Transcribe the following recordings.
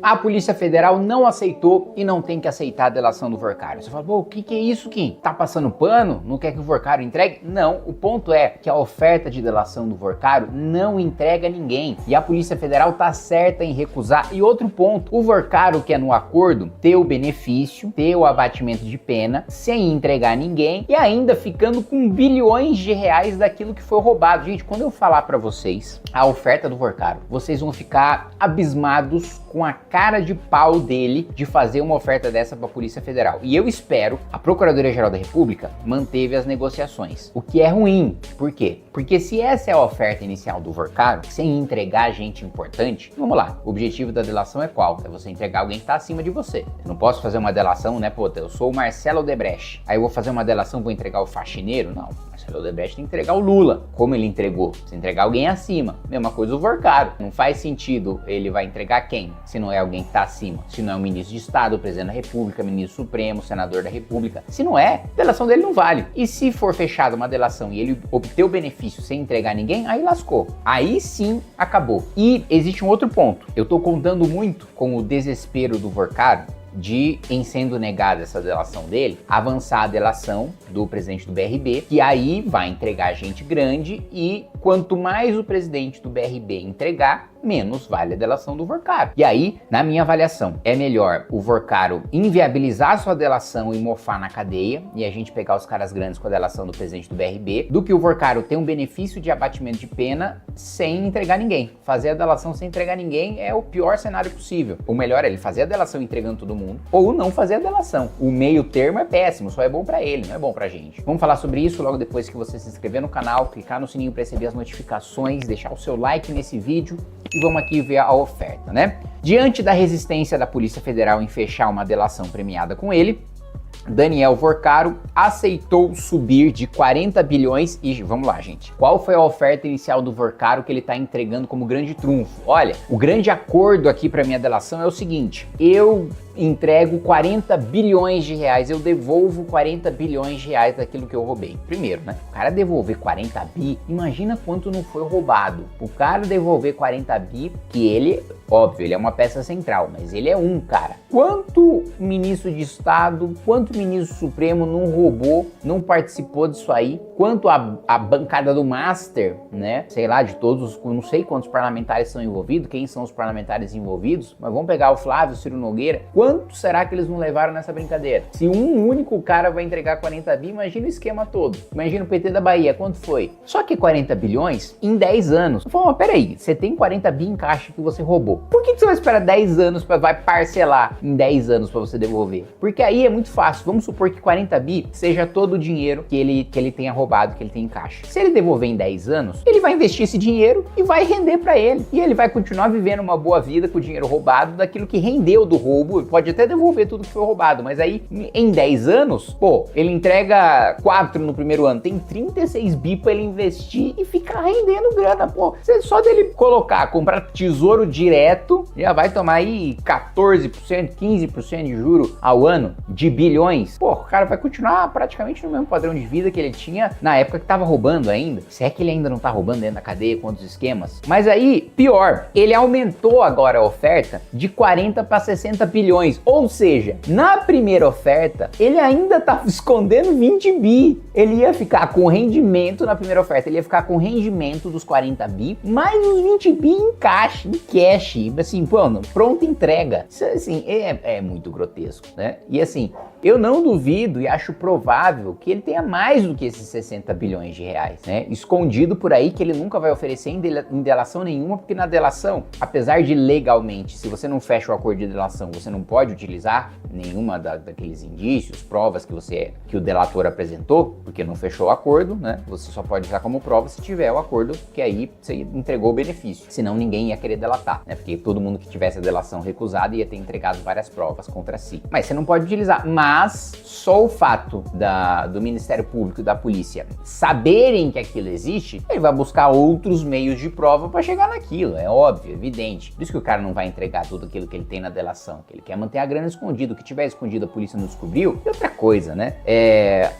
A Polícia Federal não aceitou e não tem que aceitar a delação do Vorcaro. Você fala, pô, o que é isso, Kim? Tá passando pano? Não quer que o Vorcaro entregue? Não, o ponto é que a oferta de delação do Vorcaro não entrega ninguém. E a Polícia Federal tá certa em recusar. E outro ponto, o Vorcaro quer no acordo ter o benefício, ter o abatimento de pena, sem entregar ninguém e ainda ficando com bilhões de reais daquilo que foi roubado. Gente, quando eu falar pra vocês a oferta do Vorcaro, vocês vão ficar abismados com a cara de pau dele de fazer uma oferta dessa para a Polícia Federal. E eu espero, a Procuradoria-Geral da República manteve as negociações, o que é ruim. Por quê? Porque se essa é a oferta inicial do Vorcaro, sem entregar gente importante, vamos lá, o objetivo da delação é qual? É você entregar alguém que está acima de você. Eu não posso fazer uma delação, né, pô, eu sou o Marcelo Odebrecht, aí eu vou fazer uma delação, vou entregar o faxineiro? Não. Marcelo Odebrecht tem que entregar o Lula. Como ele entregou? Se entregar alguém acima. Mesma coisa o Vorcaro. Não faz sentido ele vai entregar quem? Se não é alguém que está acima. Se não é o ministro de Estado, o presidente da República, ministro supremo, senador da República. Se não é, a delação dele não vale. E se for fechada uma delação e ele obter o benefício sem entregar ninguém, aí lascou. Aí sim, acabou. E existe um outro ponto. Eu tô contando muito com o desespero do Vorcaro de, em sendo negada essa delação dele, avançar a delação do presidente do BRB, que aí vai entregar gente grande e quanto mais o presidente do BRB entregar, menos vale a delação do Vorcaro. E aí, na minha avaliação, é melhor o Vorcaro inviabilizar sua delação e mofar na cadeia e a gente pegar os caras grandes com a delação do presidente do BRB, do que o Vorcaro ter um benefício de abatimento de pena sem entregar ninguém. Fazer a delação sem entregar ninguém é o pior cenário possível. O melhor é ele fazer a delação entregando todo mundo ou não fazer a delação. O meio termo é péssimo, só é bom pra ele, não é bom pra gente. Vamos falar sobre isso logo depois que você se inscrever no canal, clicar no sininho para receber as notificações, deixar o seu like nesse vídeo e vamos aqui ver a oferta, né? Diante da resistência da Polícia Federal em fechar uma delação premiada com ele, Daniel Vorcaro aceitou subir de 40 bilhões e vamos lá, gente. Qual foi a oferta inicial do Vorcaro que ele está entregando como grande trunfo? Olha, o grande acordo aqui para minha delação é o seguinte: eu entrego 40 bilhões de reais, eu devolvo 40 bilhões de reais daquilo que eu roubei. Primeiro, né? O cara devolver 40 bi, imagina quanto não foi roubado. O cara devolver 40 bi, que ele, óbvio, ele é uma peça central, mas ele é um cara. Quanto ministro de Estado, quanto ministro supremo não roubou, não participou disso aí? Quanto a bancada do Master, né? Sei lá, de todos, não sei quantos parlamentares são envolvidos, quem são os parlamentares envolvidos, mas vamos pegar o Flávio, o Ciro Nogueira. Quanto será que eles não levaram nessa brincadeira? Se um único cara vai entregar 40 bi, imagina o esquema todo. Imagina o PT da Bahia, quanto foi? Só que 40 bilhões em 10 anos. Eu falo, mas peraí, você tem 40 bi em caixa que você roubou. Por que você vai esperar 10 anos para vai parcelar em 10 anos para você devolver? Porque aí é muito fácil. Vamos supor que 40 bi seja todo o dinheiro que ele tenha roubado, que ele tem em caixa. Se ele devolver em 10 anos, ele vai investir esse dinheiro e vai render para ele. E ele vai continuar vivendo uma boa vida com o dinheiro roubado, daquilo que rendeu do roubo. Pode até devolver tudo que foi roubado, mas aí em 10 anos, pô, ele entrega 4 no primeiro ano, tem 36 bi pra ele investir e ficar rendendo grana, pô. Só dele comprar tesouro direto, já vai tomar aí 14%, 15% de juro ao ano, de bilhões. Pô, o cara vai continuar praticamente no mesmo padrão de vida que ele tinha na época que tava roubando ainda. Se é que ele ainda não tá roubando dentro da cadeia com outros esquemas. Mas aí, pior, ele aumentou agora a oferta de 40 para 60 bilhões. Ou seja, na primeira oferta, ele ainda tá escondendo 20 bi. Ele ia ficar com rendimento na primeira oferta, ele ia ficar com rendimento dos 40 bi, mais os 20 bi em caixa, em cash, assim, pronta entrega. Isso, assim, é muito grotesco, né? E assim, eu não duvido e acho provável que ele tenha mais do que esses 60 bilhões de reais, né? Escondido por aí, que ele nunca vai oferecer em delação nenhuma, porque na delação, apesar de legalmente, se você não fecha o acordo de delação, você não pode utilizar nenhuma daqueles indícios, provas que o delator apresentou, porque não fechou o acordo, né? Você só pode usar como prova se tiver o acordo, que aí você entregou o benefício. Senão ninguém ia querer delatar, né? Porque todo mundo que tivesse a delação recusada ia ter entregado várias provas contra si. Mas você não pode utilizar. Mas só o fato do Ministério Público e da polícia saberem que aquilo existe, ele vai buscar outros meios de prova para chegar naquilo. É óbvio, evidente. Por isso que o cara não vai entregar tudo aquilo que ele tem na delação, que ele quer manter a grana escondida. O que tiver escondido a polícia não descobriu. E outra coisa, né?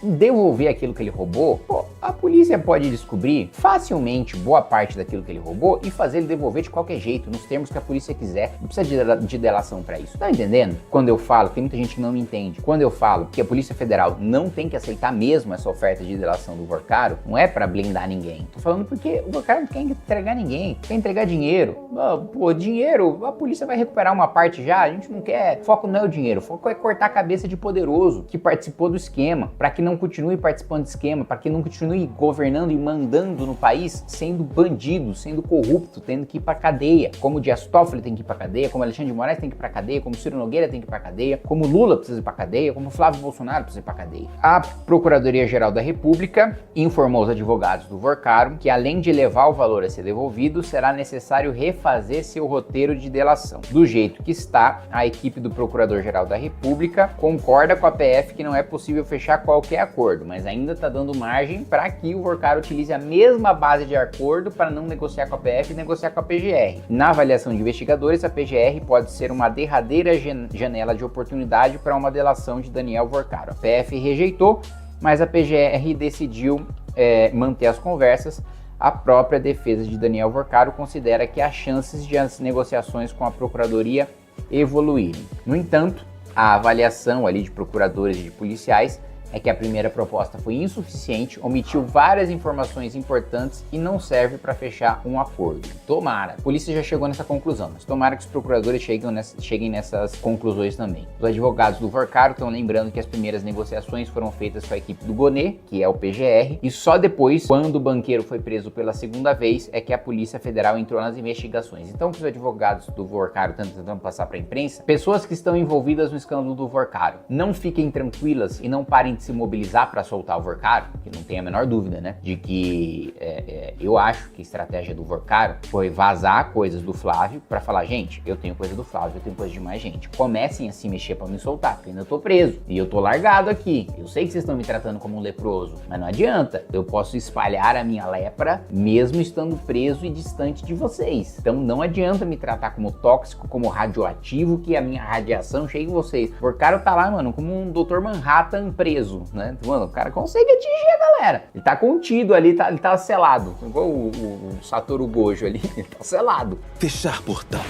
Devolver aquilo que ele roubou, pô, a polícia pode descobrir facilmente boa parte daquilo que ele roubou e fazer ele devolver de qualquer jeito, nos termos que a polícia quiser. Não precisa de delação para isso. Tá entendendo? Quando eu falo, tem muita gente que não me entende, quando eu falo que a Polícia Federal não tem que aceitar mesmo essa oferta de delação do Vorcaro, não é para blindar ninguém. Tô falando porque o Vorcaro não quer entregar ninguém, quer entregar dinheiro. Pô, dinheiro, a polícia vai recuperar uma parte já, a gente não quer, foco não é o dinheiro, foco é cortar a cabeça de poderoso que participou do esquema, para que não continue participando do esquema, para que não continue governando e mandando no país, sendo bandido, sendo corrupto, tendo que ir pra cadeia, como o Dias Toffoli tem que ir pra cadeia, como Alexandre de Moraes tem que ir pra cadeia, como Ciro Nogueira tem que ir pra cadeia, como Lula precisa ir pra cadeia, como Flávio Bolsonaro precisa ir pra cadeia. A Procuradoria-Geral da República informou os advogados do Vorcaro que, além de elevar o valor a ser devolvido, será necessário refazer seu roteiro de delação. Do jeito que está, a equipe do Procurador-Geral da República concorda com a PF que não é possível fechar qualquer acordo, mas ainda está dando margem para que o Vorcaro utilize a mesma base de acordo para não negociar com a PF e negociar com a PGR. Na avaliação de investigadores, a PGR pode ser uma derradeira janela de oportunidade para uma delação de Daniel Vorcaro. A PF rejeitou, mas a PGR decidiu manter as conversas. A própria defesa de Daniel Vorcaro considera que há chances de as negociações com a Procuradoria evoluírem. No entanto, a avaliação ali de procuradores e de policiais é que a primeira proposta foi insuficiente, omitiu várias informações importantes e não serve para fechar um acordo. Tomara, a polícia já chegou nessa conclusão, mas tomara que os procuradores cheguem nessas conclusões também. Os advogados do Vorcaro estão lembrando que as primeiras negociações foram feitas com a equipe do Gonê, que é o PGR, e só depois, quando o banqueiro foi preso pela segunda vez, é que a Polícia Federal entrou nas investigações. Então, que os advogados do Vorcaro estão tentando passar para a imprensa, pessoas que estão envolvidas no escândalo do Vorcaro, não fiquem tranquilas e não parem de se mobilizar para soltar o Vorcaro, que não tem a menor dúvida, né, de que eu acho que a estratégia do Vorcaro foi vazar coisas do Flávio para falar, gente, eu tenho coisa do Flávio, eu tenho coisa de mais gente, comecem a se mexer para me soltar, porque ainda tô preso e eu tô largado aqui, eu sei que vocês estão me tratando como um leproso, mas não adianta, eu posso espalhar a minha lepra mesmo estando preso e distante de vocês, então não adianta me tratar como tóxico, como radioativo, que a minha radiação chegue em vocês. O Vorcaro tá lá, mano, como um Dr. Manhattan preso, né? Mano, o cara consegue atingir a galera. Ele tá contido ali, ele tá selado. Igual o Satoru Gojo ali, ele tá selado. Fechar portão.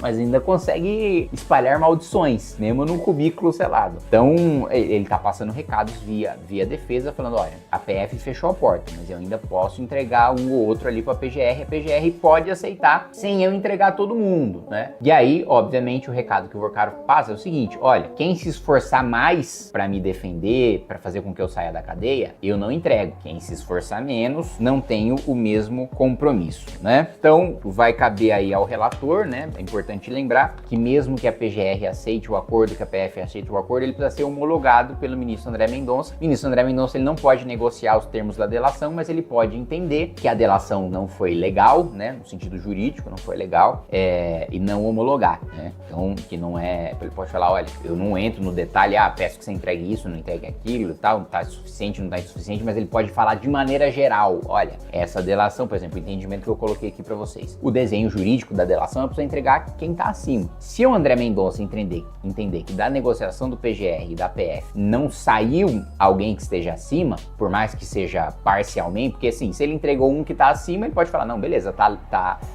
Mas ainda consegue espalhar maldições, mesmo num cubículo selado. Então, ele tá passando recados via defesa, falando, olha, a PF fechou a porta, mas eu ainda posso entregar um ou outro ali pra PGR, a PGR pode aceitar sem eu entregar todo mundo, né? E aí, obviamente, o recado que o Vorcaro passa é o seguinte, olha, quem se esforçar mais pra me defender, pra fazer com que eu saia da cadeia, eu não entrego. Quem se esforçar menos, não tenho o mesmo compromisso, né? Então, vai caber aí ao relator, né? É importante lembrar que mesmo que a PGR aceite o acordo, que a PF aceite o acordo, ele precisa ser homologado pelo ministro André Mendonça. O ministro André Mendonça, ele não pode negociar os termos da delação, mas ele pode entender que a delação não foi legal, né, no sentido jurídico, não foi legal, e não homologar, né? Então, que não é, ele pode falar, olha, eu não entro no detalhe, peço que você entregue isso, não entregue aquilo e tal, tá suficiente, não tá insuficiente, mas ele pode falar de maneira geral, olha, essa delação, por exemplo, o entendimento que eu coloquei aqui para vocês, o desenho jurídico da delação, eu preciso entregar quem tá acima. Se o André Mendonça entender que da negociação do PGR e da PF não saiu alguém que esteja acima, por mais que seja parcialmente, porque assim, se ele entregou um que tá acima, ele pode falar, não, beleza,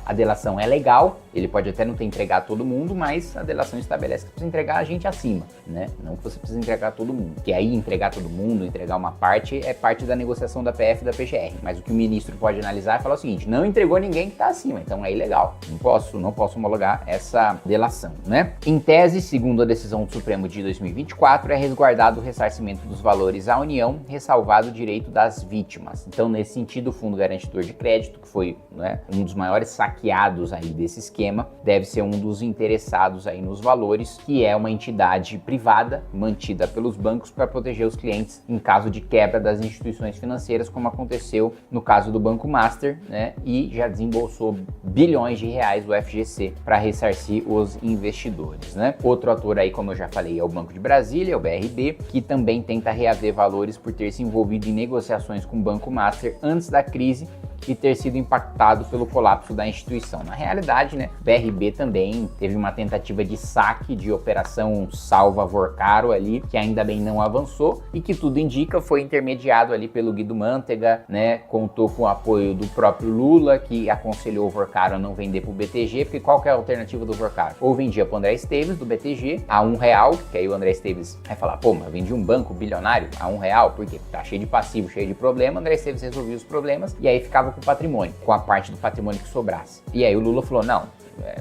a delação é legal, ele pode até não ter entregado todo mundo, mas a delação estabelece que precisa entregar a gente acima, né? Não que você precisa entregar todo mundo. Que aí entregar todo mundo, entregar uma parte, é parte da negociação da PF e da PGR. Mas o que o ministro pode analisar é falar o seguinte, não entregou ninguém que tá acima, então é ilegal. Não posso homologar essa delação, né? Em tese, segundo a decisão do Supremo de 2024, é resguardado o ressarcimento dos valores à União, ressalvado o direito das vítimas. Então, nesse sentido, o Fundo Garantidor de Crédito, que foi, né, um dos maiores saqueados aí desse esquema, deve ser um dos interessados aí nos valores, que é uma entidade privada mantida pelos bancos para proteger os clientes em caso de quebra das instituições financeiras, como aconteceu no caso do Banco Master, né? E já desembolsou bilhões de reais o FGC para ressarcir os investidores, né? Outro ator aí, como eu já falei, é o Banco de Brasília, o BRB, que também tenta reaver valores por ter se envolvido em negociações com o Banco Master antes da crise e ter sido impactado pelo colapso da instituição. Na realidade, né, o BRB também teve uma tentativa de saque de operação Salva Vorcaro ali, que ainda bem não avançou e que tudo indica foi intermediado ali pelo Guido Mantega, né, contou com o apoio do próprio Lula, que aconselhou o Vorcaro a não vender para o BTG, porque qual que é a alternativa do Vorcaro? Ou vendia para o André Esteves, do BTG, a R$1, que aí o André Esteves vai falar, pô, mas eu vendi um banco bilionário a R$1, porque tá cheio de passivo, cheio de problema, o André Esteves resolvia os problemas e aí ficava com o patrimônio, com a parte do patrimônio que sobrasse. E aí o Lula falou, não,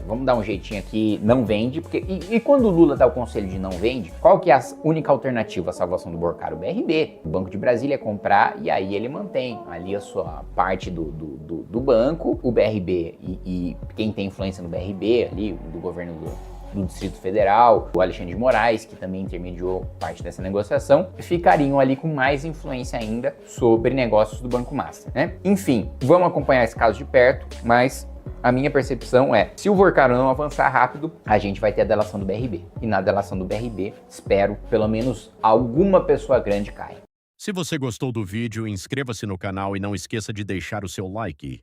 vamos dar um jeitinho aqui, não vende, porque e quando o Lula dá o conselho de não vende, qual que é a única alternativa à salvação do Vorcaro? O BRB, o Banco de Brasília comprar e aí ele mantém ali a sua parte do banco, o BRB e quem tem influência no BRB ali, do governo do Distrito Federal, o Alexandre de Moraes, que também intermediou parte dessa negociação, ficariam ali com mais influência ainda sobre negócios do Banco Master, né? Enfim, vamos acompanhar esse caso de perto, mas a minha percepção é, se o Vorcaro não avançar rápido, a gente vai ter a delação do BRB. E na delação do BRB, espero, pelo menos alguma pessoa grande caia. Se você gostou do vídeo, inscreva-se no canal e não esqueça de deixar o seu like.